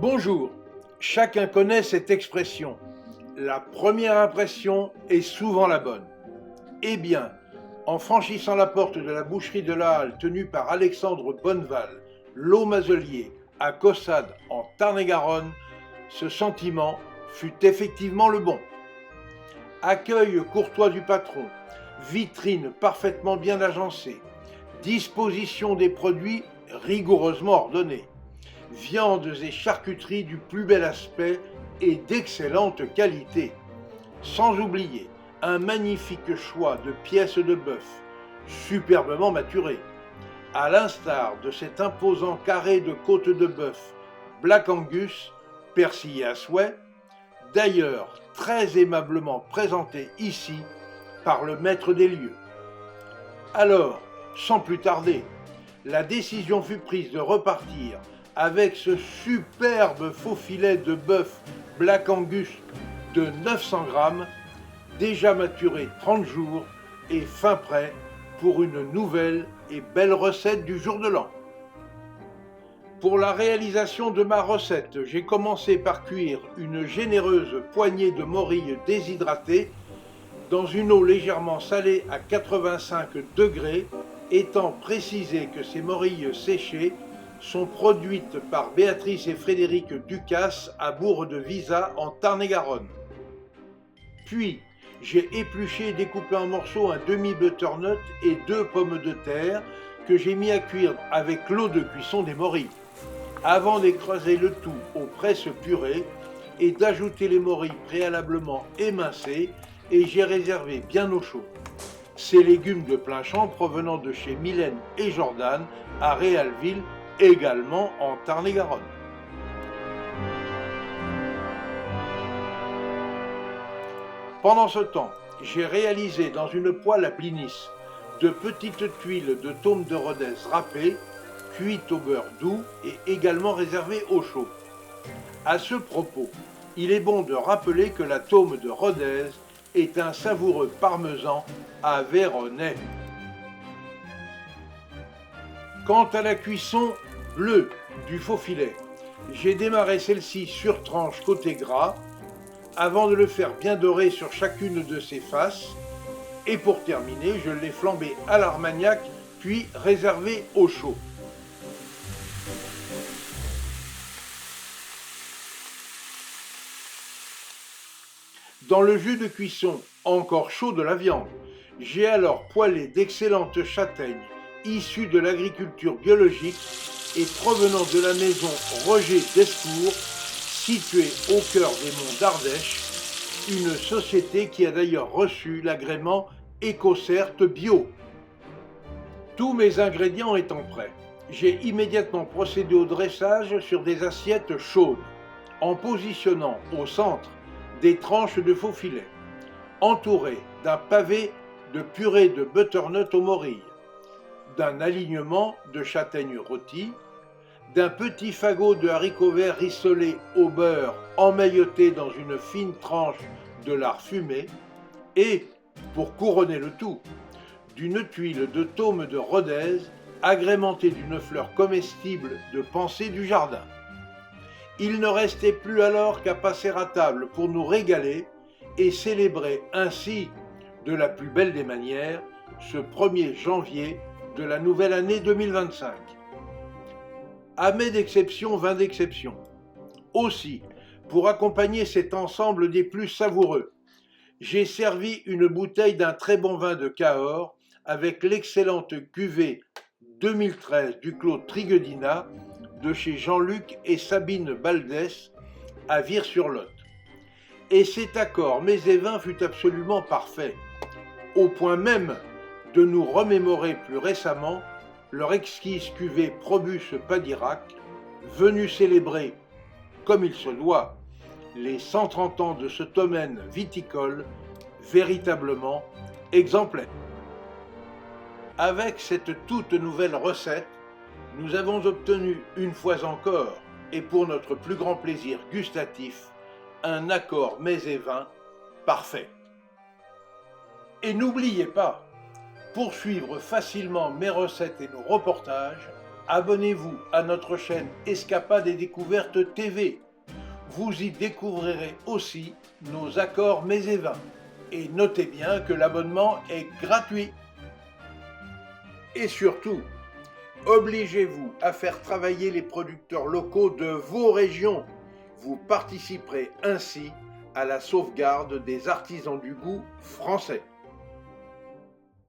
Bonjour, chacun connaît cette expression. La première impression est souvent la bonne. Eh bien, en franchissant la porte de la boucherie de la Halle tenue par Alexandre Bonneval, Lot-Mazelier, à Caussade, en Tarn-et-Garonne, ce sentiment fut effectivement le bon. Accueil courtois du patron, vitrine parfaitement bien agencée, disposition des produits rigoureusement ordonnée, viandes et charcuteries du plus bel aspect et d'excellente qualité. Sans oublier un magnifique choix de pièces de bœuf, superbement maturées, à l'instar de cet imposant carré de côte de bœuf Black Angus, persillé à souhait, d'ailleurs très aimablement présenté ici par le maître des lieux. Alors, sans plus tarder, la décision fut prise de repartir avec ce superbe faux filet de bœuf Black Angus de 900 grammes, déjà maturé 30 jours et fin prêt pour une nouvelle et belle recette du jour de l'an. Pour la réalisation de ma recette, j'ai commencé par cuire une généreuse poignée de morilles déshydratées dans une eau légèrement salée à 85 degrés, étant précisé que ces morilles séchées sont produites par Béatrice et Frédéric Ducasse à Bourg-de-Visa en Tarn-et-Garonne. Puis, j'ai épluché et découpé en morceaux un demi-butternut et 2 pommes de terre que j'ai mis à cuire avec l'eau de cuisson des morilles, avant d'écraser le tout au presse-purée et d'ajouter les morilles préalablement émincées, et j'ai réservé bien au chaud ces légumes de plein champ provenant de chez Mylène et Jordan à Réalville, également en Tarn-et-Garonne. Pendant ce temps, j'ai réalisé dans une poêle à blinis de petites tuiles de tome de Rodez râpées, cuites au beurre doux et également réservées au chaud. À ce propos, il est bon de rappeler que la tome de Rodez est un savoureux parmesan aveyronais. Quant à la cuisson bleue du faux filet, j'ai démarré celle-ci sur tranche côté gras, avant de le faire bien dorer sur chacune de ses faces, et pour terminer, je l'ai flambé à l'armagnac, puis réservé au chaud. Dans le jus de cuisson encore chaud de la viande, j'ai alors poêlé d'excellentes châtaignes issues de l'agriculture biologique et provenant de la maison Roger d'Escours, située au cœur des monts d'Ardèche, une société qui a d'ailleurs reçu l'agrément EcoCert Bio. Tous mes ingrédients étant prêts, j'ai immédiatement procédé au dressage sur des assiettes chaudes, en positionnant au centre des tranches de faux filet, entourées d'un pavé de purée de butternut aux morilles, d'un alignement de châtaignes rôties, d'un petit fagot de haricots verts rissolés au beurre emmailloté dans une fine tranche de lard fumé, et, pour couronner le tout, d'une tuile de tome de Rodez agrémentée d'une fleur comestible de pensée du jardin. Il ne restait plus alors qu'à passer à table pour nous régaler et célébrer ainsi, de la plus belle des manières, ce 1er janvier de la nouvelle année 2025. À mets d'exception, vin d'exception. Aussi, pour accompagner cet ensemble des plus savoureux, j'ai servi une bouteille d'un très bon vin de Cahors avec l'excellente cuvée 2013 du Clos Triguedina de chez Jean-Luc et Sabine Baldès à Vire-sur-Lot. Et cet accord mets et vins fut absolument parfait, au point même de nous remémorer plus récemment leur exquise cuvée Probus Padirac, venue célébrer, comme il se doit, les 130 ans de ce domaine viticole véritablement exemplaire. Avec cette toute nouvelle recette, nous avons obtenu une fois encore, et pour notre plus grand plaisir gustatif, un accord mets et vins parfait. Et n'oubliez pas, pour suivre facilement mes recettes et nos reportages, Abonnez-vous à notre chaîne Escapades et Découvertes TV. Vous y découvrirez aussi nos accords mets et vins. Et notez bien que l'abonnement est gratuit. Et surtout, obligez-vous à faire travailler les producteurs locaux de vos régions. Vous participerez ainsi à la sauvegarde des artisans du goût français.